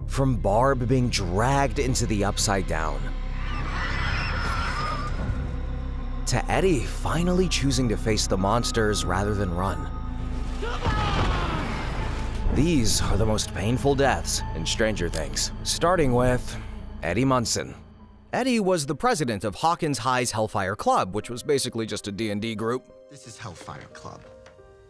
From Barb being dragged into the Upside Down, to Eddie finally choosing to face the monsters rather than run. These are the most painful deaths in Stranger Things, starting with Eddie Munson. Eddie was the president of Hawkins High's Hellfire Club, which was basically just a D&D group. This is Hellfire Club,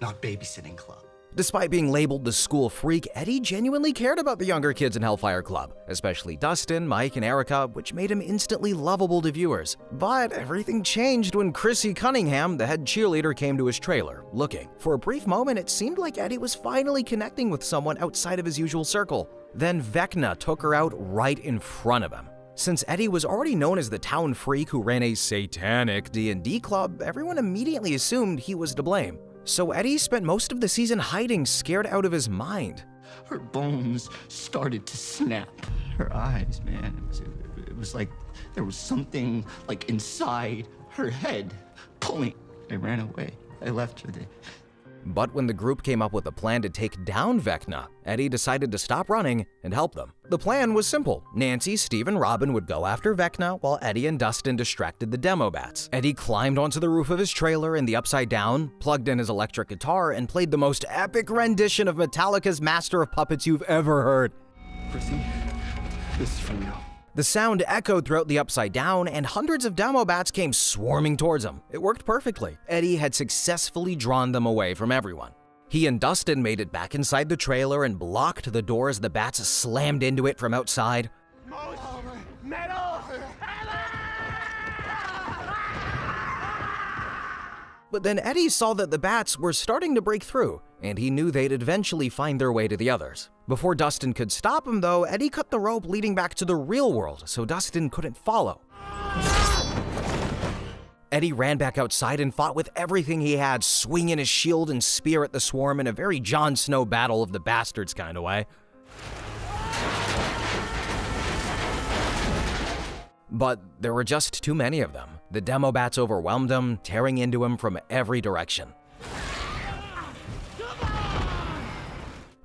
not babysitting club. Despite being labeled the school freak, Eddie genuinely cared about the younger kids in Hellfire Club, especially Dustin, Mike, and Erica, which made him instantly lovable to viewers. But everything changed when Chrissy Cunningham, the head cheerleader, came to his trailer, looking. For a brief moment, it seemed like Eddie was finally connecting with someone outside of his usual circle. Then Vecna took her out right in front of him. Since Eddie was already known as the town freak who ran a satanic D&D club, everyone immediately assumed he was to blame. So Eddie spent most of the season hiding, scared out of his mind. Her bones started to snap. Her eyes, man, it was like there was something like inside her head pulling. I ran away. I left her there. But when the group came up with a plan to take down Vecna, Eddie decided to stop running and help them. The plan was simple. Nancy, Steve, and Robin would go after Vecna while Eddie and Dustin distracted the demo bats. Eddie climbed onto the roof of his trailer in the Upside Down, plugged in his electric guitar, and played the most epic rendition of Metallica's Master of Puppets you've ever heard. Chrissy, this is for you. The sound echoed throughout the Upside Down, and hundreds of demo bats came swarming towards him. It worked perfectly. Eddie had successfully drawn them away from everyone. He and Dustin made it back inside the trailer and blocked the door as the bats slammed into it from outside. Metal! But then Eddie saw that the bats were starting to break through, and he knew they'd eventually find their way to the others. Before Dustin could stop him, though, Eddie cut the rope leading back to the real world, so Dustin couldn't follow. Eddie ran back outside and fought with everything he had, swinging his shield and spear at the swarm in a very Jon Snow battle of the bastards kind of way. But there were just too many of them. The demo bats overwhelmed him, tearing into him from every direction.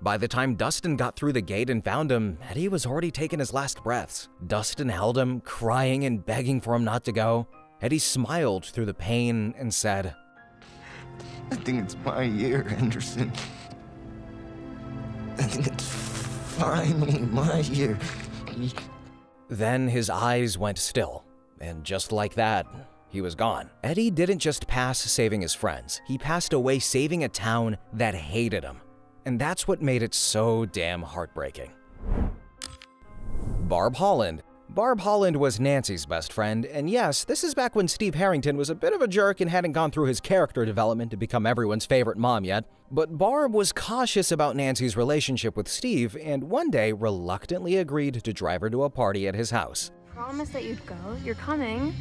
By the time Dustin got through the gate and found him, Eddie was already taking his last breaths. Dustin held him, crying and begging for him not to go. Eddie smiled through the pain and said, I think it's my year, Anderson. I think it's finally my year. Then his eyes went still, and just like that, he was gone. Eddie didn't just pass saving his friends, he passed away saving a town that hated him. And that's what made it so damn heartbreaking. Barb Holland. Barb Holland was Nancy's best friend, and yes, this is back when Steve Harrington was a bit of a jerk and hadn't gone through his character development to become everyone's favorite mom yet. But Barb was cautious about Nancy's relationship with Steve, and one day reluctantly agreed to drive her to a party at his house. Promise that you'd go. You're coming.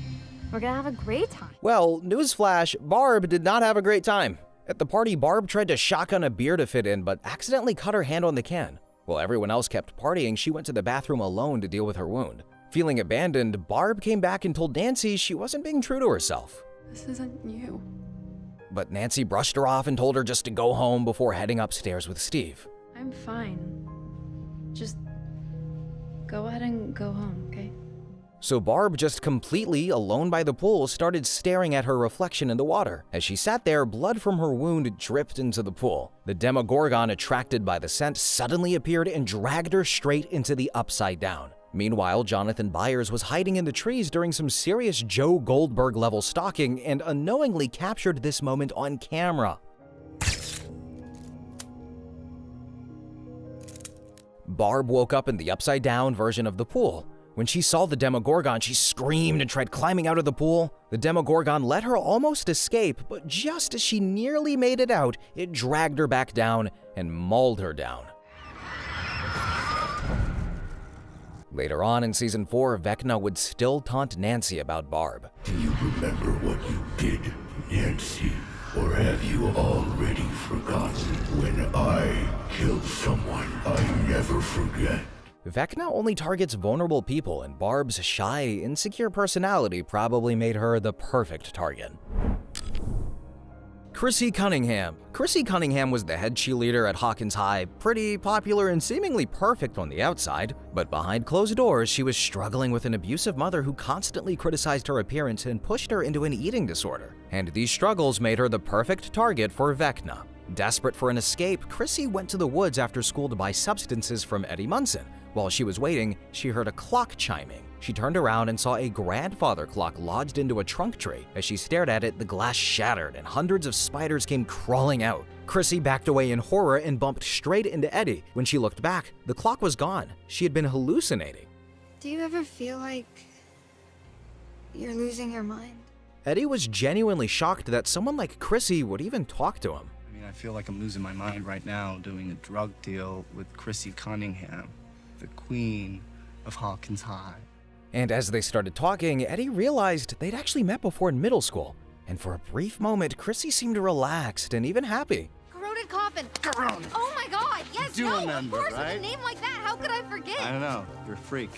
We're gonna have a great time. Well, newsflash, Barb did not have a great time. At the party, Barb tried to shotgun a beer to fit in, but accidentally cut her hand on the can. While everyone else kept partying, she went to the bathroom alone to deal with her wound. Feeling abandoned, Barb came back and told Nancy she wasn't being true to herself. This isn't you. But Nancy brushed her off and told her just to go home before heading upstairs with Steve. I'm fine. Just go ahead and go home, okay? So Barb, just completely alone by the pool, started staring at her reflection in the water. As she sat there, blood from her wound dripped into the pool. The Demogorgon, attracted by the scent, suddenly appeared and dragged her straight into the Upside Down. Meanwhile, Jonathan Byers was hiding in the trees during some serious Joe Goldberg-level stalking and unknowingly captured this moment on camera. Barb woke up in the upside-down version of the pool. When she saw the Demogorgon, she screamed and tried climbing out of the pool. The Demogorgon let her almost escape, but just as she nearly made it out, it dragged her back down and mauled her down. Later on in Season 4, Vecna would still taunt Nancy about Barb. Do you remember what you did, Nancy? Or have you already forgotten? When I kill someone, I never forget. Vecna only targets vulnerable people, and Barb's shy, insecure personality probably made her the perfect target. Chrissy Cunningham. Chrissy Cunningham was the head cheerleader at Hawkins High, pretty popular and seemingly perfect on the outside, but behind closed doors, she was struggling with an abusive mother who constantly criticized her appearance and pushed her into an eating disorder. And these struggles made her the perfect target for Vecna. Desperate for an escape, Chrissy went to the woods after school to buy substances from Eddie Munson. While she was waiting, she heard a clock chiming. She turned around and saw a grandfather clock lodged into a trunk tree. As she stared at it, the glass shattered and hundreds of spiders came crawling out. Chrissy backed away in horror and bumped straight into Eddie. When she looked back, the clock was gone. She had been hallucinating. Do you ever feel like you're losing your mind? Eddie was genuinely shocked that someone like Chrissy would even talk to him. I feel like I'm losing my mind right now doing a drug deal with Chrissy Cunningham, the queen of Hawkins High. And as they started talking, Eddie realized they'd actually met before in middle school. And for a brief moment, Chrissy seemed relaxed and even happy. Corroded coffin. Corona. Oh my god, yes, You no, remember, of course, right? with a name like that, how could I forget? I don't know, you're a freak.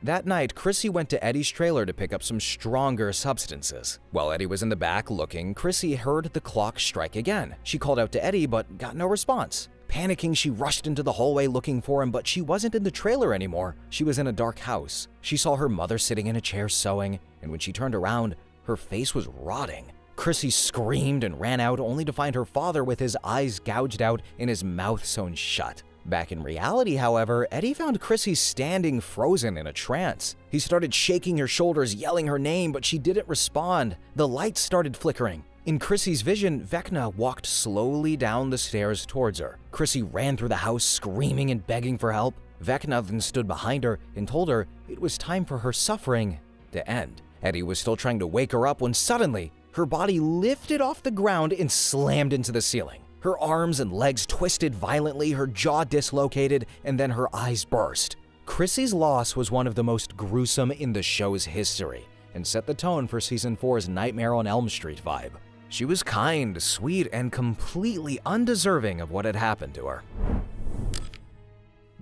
That night, Chrissy went to Eddie's trailer to pick up some stronger substances. While Eddie was in the back looking, Chrissy heard the clock strike again. She called out to Eddie but got no response. Panicking, she rushed into the hallway looking for him, but she wasn't in the trailer anymore. She was in a dark house. She saw her mother sitting in a chair sewing, and when she turned around, her face was rotting. Chrissy screamed and ran out only to find her father with his eyes gouged out and his mouth sewn shut. Back in reality, however, Eddie found Chrissy standing frozen in a trance. He started shaking her shoulders, yelling her name, but she didn't respond. The lights started flickering. In Chrissy's vision, Vecna walked slowly down the stairs towards her. Chrissy ran through the house, screaming and begging for help. Vecna then stood behind her and told her it was time for her suffering to end. Eddie was still trying to wake her up when suddenly, her body lifted off the ground and slammed into the ceiling. Her arms and legs twisted violently, her jaw dislocated, and then her eyes burst. Chrissy's loss was one of the most gruesome in the show's history and set the tone for Season 4's Nightmare on Elm Street vibe. She was kind, sweet, and completely undeserving of what had happened to her.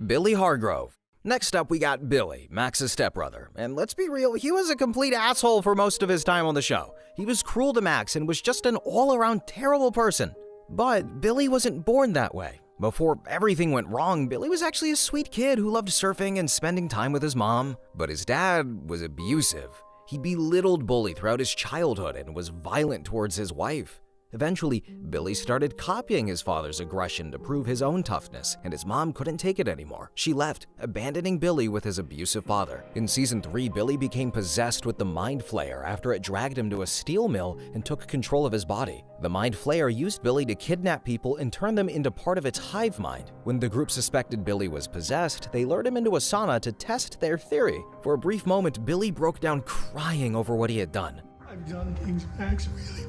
Billy Hargrove. Next up, we got Billy, Max's stepbrother. And let's be real, he was a complete asshole for most of his time on the show. He was cruel to Max and was just an all-around terrible person. But Billy wasn't born that way. Before everything went wrong, Billy was actually a sweet kid who loved surfing and spending time with his mom. But his dad was abusive. He belittled Bully throughout his childhood and was violent towards his wife. Eventually, Billy started copying his father's aggression to prove his own toughness, and his mom couldn't take it anymore. She left, abandoning Billy with his abusive father. In Season 3, Billy became possessed with the Mind Flayer after it dragged him to a steel mill and took control of his body. The Mind Flayer used Billy to kidnap people and turn them into part of its hive mind. When the group suspected Billy was possessed, they lured him into a sauna to test their theory. For a brief moment, Billy broke down crying over what he had done. I've done things, Max, really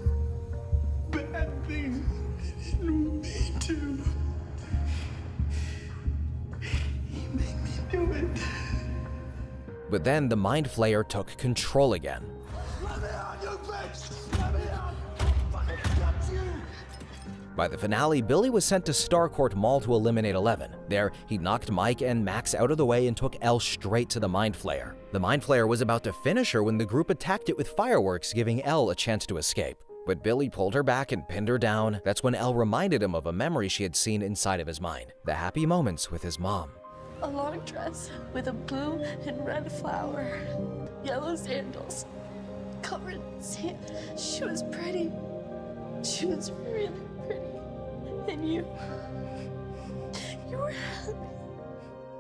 bad things I didn't mean to. He made me do it. But then the Mind Flayer took control again. Let me out, you bitch! Let me out! Fucking got you! By the finale, Billy was sent to Starcourt Mall to eliminate 11. There, he knocked Mike and Max out of the way and took Elle straight to the Mind Flayer. The Mind Flayer was about to finish her when the group attacked it with fireworks, giving Elle a chance to escape. But Billy pulled her back and pinned her down. That's when Elle reminded him of a memory she had seen inside of his mind, the happy moments with his mom. A long dress with a blue and red flower, yellow sandals, covered in sand. She was pretty. She was really pretty. And you were happy.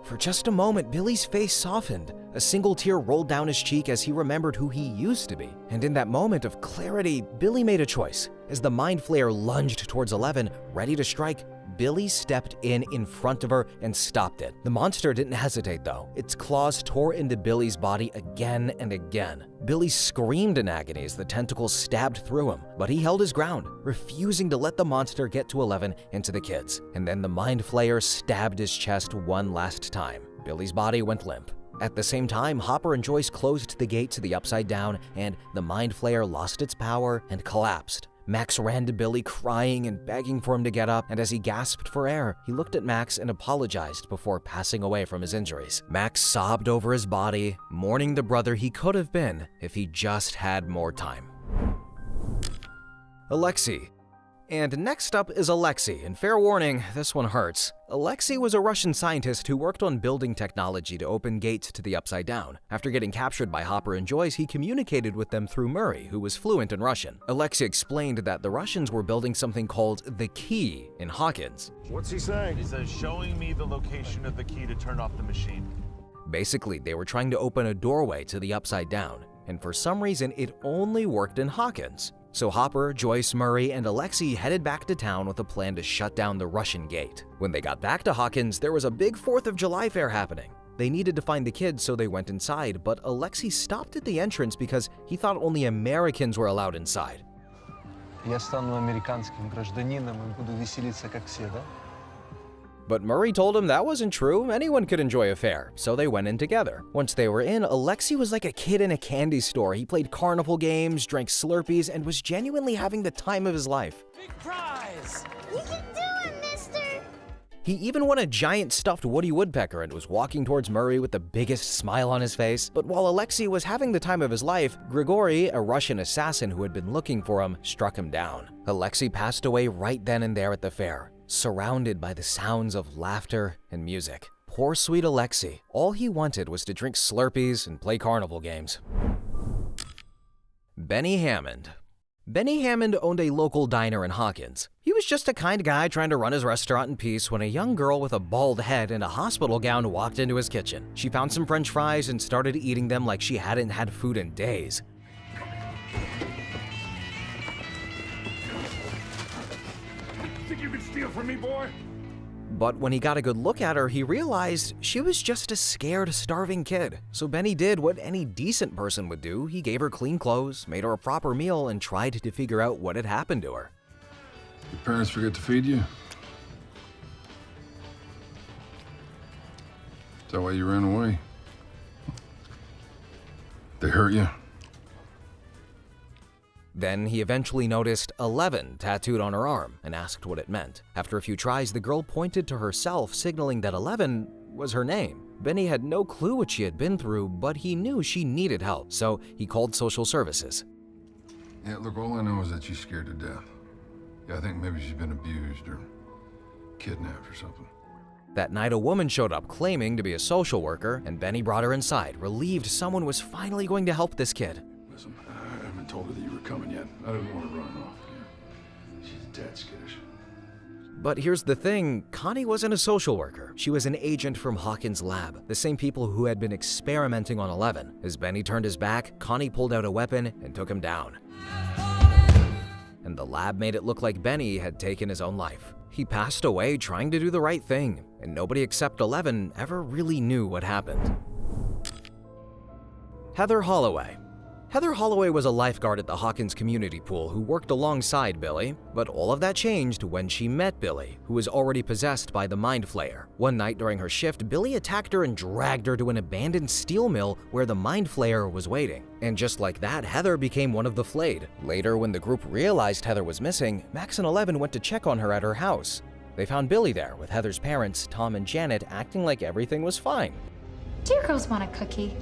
For just a moment, Billy's face softened. A single tear rolled down his cheek as he remembered who he used to be. And in that moment of clarity, Billy made a choice. As the Mind Flayer lunged towards 11, ready to strike, Billy stepped in front of her and stopped it. The monster didn't hesitate though. Its claws tore into Billy's body again and again. Billy screamed in agony as the tentacles stabbed through him, but he held his ground, refusing to let the monster get to 11 and to the kids. And then the Mind Flayer stabbed his chest one last time. Billy's body went limp. At the same time, Hopper and Joyce closed the gate to the Upside Down, and the Mind Flayer lost its power and collapsed. Max ran to Billy crying and begging for him to get up, and as he gasped for air, he looked at Max and apologized before passing away from his injuries. Max sobbed over his body, mourning the brother he could have been if he just had more time. Alexei. And next up is Alexei, and fair warning, this one hurts. Alexei was a Russian scientist who worked on building technology to open gates to the Upside Down. After getting captured by Hopper and Joyce, he communicated with them through Murray, who was fluent in Russian. Alexei explained that the Russians were building something called the Key in Hawkins. What's he saying? He says, showing me the location of the key to turn off the machine. Basically, they were trying to open a doorway to the Upside Down, and for some reason, it only worked in Hawkins. So Hopper, Joyce, Murray, and Alexei headed back to town with a plan to shut down the Russian gate. When they got back to Hawkins, there was a big 4th of July fair happening. They needed to find the kids, so they went inside, but Alexei stopped at the entrance because he thought only Americans were allowed inside. Я стану американским гражданином и буду веселиться как все, да? But Murray told him that wasn't true, anyone could enjoy a fair, so they went in together. Once they were in, Alexei was like a kid in a candy store. He played carnival games, drank Slurpees, and was genuinely having the time of his life. Big prize! You can do it, mister! He even won a giant stuffed Woody Woodpecker and was walking towards Murray with the biggest smile on his face. But while Alexei was having the time of his life, Grigory, a Russian assassin who had been looking for him, struck him down. Alexei passed away right then and there at the fair, surrounded by the sounds of laughter and music. Poor sweet Alexei. All he wanted was to drink Slurpees and play carnival games. Benny Hammond. Benny Hammond owned a local diner in Hawkins. He was just a kind guy trying to run his restaurant in peace when a young girl with a bald head and a hospital gown walked into his kitchen. She found some French fries and started eating them like she hadn't had food in days. Think you can steal from me, boy? But when he got a good look at her, he realized she was just a scared, starving kid. So Benny did what any decent person would do. He gave her clean clothes, made her a proper meal, and tried to figure out what had happened to her. Your parents forget to feed you? Is that why you ran away? They hurt you? Then he eventually noticed 11 tattooed on her arm and asked what it meant. After a few tries, the girl pointed to herself, signaling that 11 was her name. Benny had no clue what she had been through, but he knew she needed help, so he called social services. Yeah, look, all I know is that she's scared to death. Yeah, I think maybe she's been abused or kidnapped or something. That night, a woman showed up claiming to be a social worker, and Benny brought her inside, relieved someone was finally going to help this kid. Listen, I haven't told her that you were coming yet. I didn't want to run off. Yeah. She's dead skittish. But here's the thing, Connie wasn't a social worker. She was an agent from Hawkins' lab, the same people who had been experimenting on 11. As Benny turned his back, Connie pulled out a weapon and took him down. And the lab made it look like Benny had taken his own life. He passed away trying to do the right thing, and nobody except 11 ever really knew what happened. Heather Holloway. Heather Holloway was a lifeguard at the Hawkins community pool who worked alongside Billy, but all of that changed when she met Billy, who was already possessed by the Mind Flayer. One night during her shift, Billy attacked her and dragged her to an abandoned steel mill where the Mind Flayer was waiting. And just like that, Heather became one of the flayed. Later, when the group realized Heather was missing, Max and 11 went to check on her at her house. They found Billy there with Heather's parents, Tom and Janet, acting like everything was fine. Do you girls want a cookie?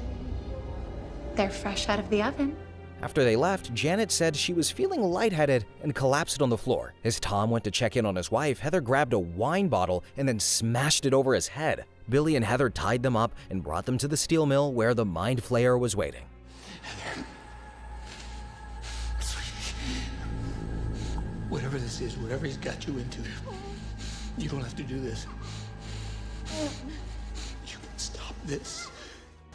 They're fresh out of the oven. After they left, Janet said she was feeling lightheaded and collapsed on the floor. As Tom went to check in on his wife, Heather grabbed a wine bottle and then smashed it over his head. Billy and Heather tied them up and brought them to the steel mill where the Mind Flayer was waiting. Heather. Whatever this is, whatever he's got you into, you don't have to do this. You can stop this.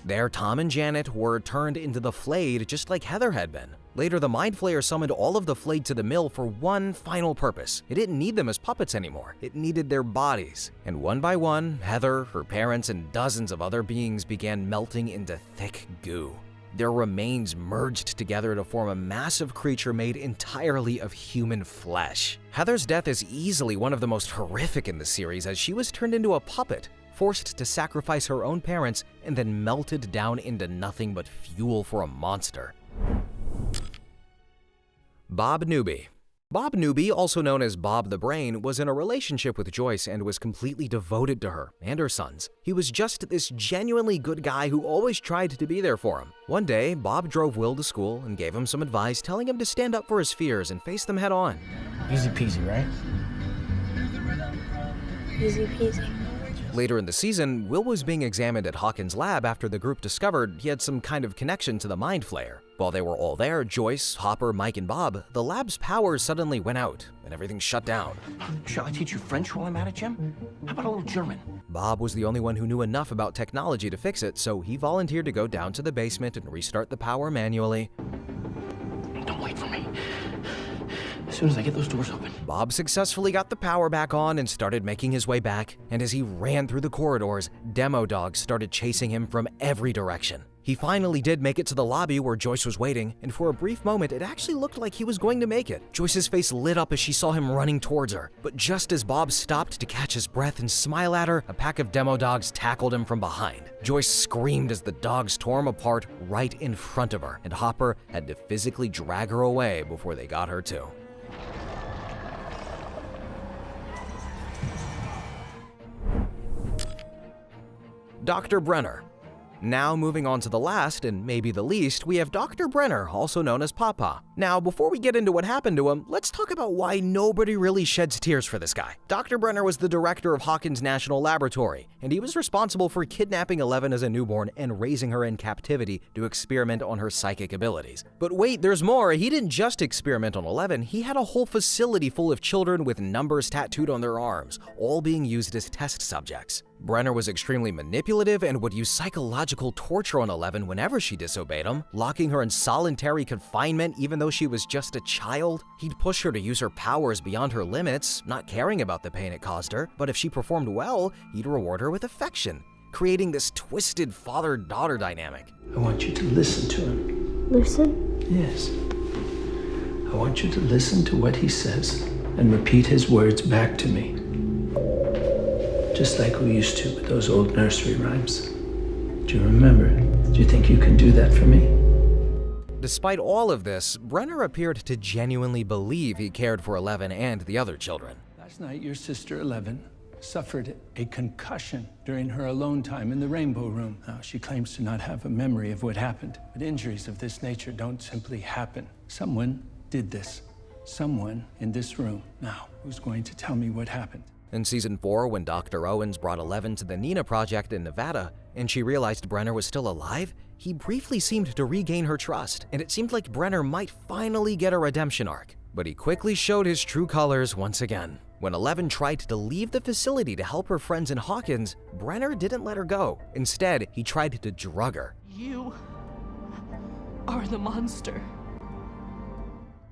There, Tom and Janet were turned into the flayed just like Heather had been. Later, the Mind Flayer summoned all of the flayed to the mill for one final purpose. It didn't need them as puppets anymore. It needed their bodies. And one by one, Heather, her parents, and dozens of other beings began melting into thick goo. Their remains merged together to form a massive creature made entirely of human flesh. Heather's death is easily one of the most horrific in the series, as she was turned into a puppet, forced to sacrifice her own parents, and then melted down into nothing but fuel for a monster. Bob Newby. Bob Newby, also known as Bob the Brain, was in a relationship with Joyce and was completely devoted to her and her sons. He was just this genuinely good guy who always tried to be there for him. One day, Bob drove Will to school and gave him some advice, telling him to stand up for his fears and face them head on. Easy peasy, right? Easy peasy. Later in the season, Will was being examined at Hawkins' lab after the group discovered he had some kind of connection to the Mind Flayer. While they were all there, Joyce, Hopper, Mike, and Bob, the lab's power suddenly went out and everything shut down. Shall I teach you French while I'm at it, Jim? How about a little German? Bob was the only one who knew enough about technology to fix it, so he volunteered to go down to the basement and restart the power manually. Don't wait for me. As soon as I get those doors open. Bob successfully got the power back on and started making his way back, and as he ran through the corridors, demo dogs started chasing him from every direction. He finally did make it to the lobby where Joyce was waiting, and for a brief moment, it actually looked like he was going to make it. Joyce's face lit up as she saw him running towards her, but just as Bob stopped to catch his breath and smile at her, a pack of demo dogs tackled him from behind. Joyce screamed as the dogs tore him apart right in front of her, and Hopper had to physically drag her away before they got her too. Dr. Brenner. Now moving on to the last, and maybe the least, we have Dr. Brenner, also known as Papa. Now, before we get into what happened to him, let's talk about why nobody really sheds tears for this guy. Dr. Brenner was the director of Hawkins National Laboratory, and he was responsible for kidnapping Eleven as a newborn and raising her in captivity to experiment on her psychic abilities. But wait, there's more. He didn't just experiment on Eleven, he had a whole facility full of children with numbers tattooed on their arms, all being used as test subjects. Brenner was extremely manipulative and would use psychological torture on Eleven whenever she disobeyed him, locking her in solitary confinement even though she was just a child. He'd push her to use her powers beyond her limits, not caring about the pain it caused her, but if she performed well, he'd reward her with affection, creating this twisted father-daughter dynamic. I want you to listen to him. Listen? Yes. I want you to listen to what he says and repeat his words back to me. Just like we used to with those old nursery rhymes. Do you remember? Do you think you can do that for me? Despite all of this, Brenner appeared to genuinely believe he cared for Eleven and the other children. Last night, your sister Eleven suffered a concussion during her alone time in the Rainbow Room. Now, she claims to not have a memory of what happened, but injuries of this nature don't simply happen. Someone did this. Someone in this room. Now, who's going to tell me what happened? In Season 4, when Dr. Owens brought Eleven to the Nina Project in Nevada, and she realized Brenner was still alive, he briefly seemed to regain her trust, and it seemed like Brenner might finally get a redemption arc. But he quickly showed his true colors once again. When Eleven tried to leave the facility to help her friends in Hawkins, Brenner didn't let her go. Instead, he tried to drug her. You are the monster.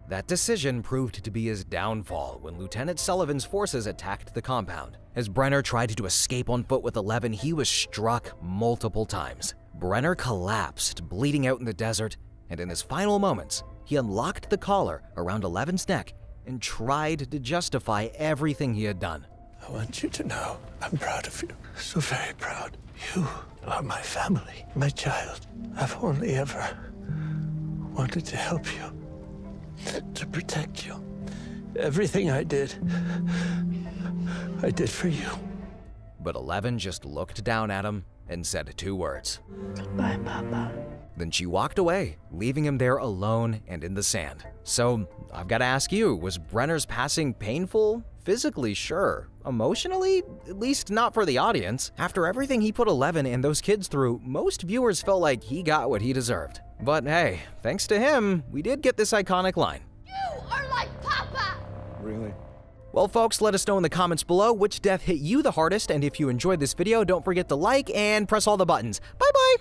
That decision proved to be his downfall when Lieutenant Sullivan's forces attacked the compound. As Brenner tried to escape on foot with Eleven, he was struck multiple times. Brenner collapsed, bleeding out in the desert, and in his final moments, he unlocked the collar around Eleven's neck and tried to justify everything he had done. I want you to know I'm proud of you. So very proud. You are my family, my child. I've only ever wanted to help you, to protect you. Everything I did for you. But Eleven just looked down at him and said 2 words. Goodbye, Papa. Then she walked away, leaving him there alone and in the sand. So, I've got to ask you, was Brenner's passing painful? Physically, sure. Emotionally? At least not for the audience. After everything he put Eleven and those kids through, most viewers felt like he got what he deserved. But hey, thanks to him, we did get this iconic line. You are like Papa! Really? Well, folks, let us know in the comments below which death hit you the hardest, and if you enjoyed this video, don't forget to like and press all the buttons. Bye-bye!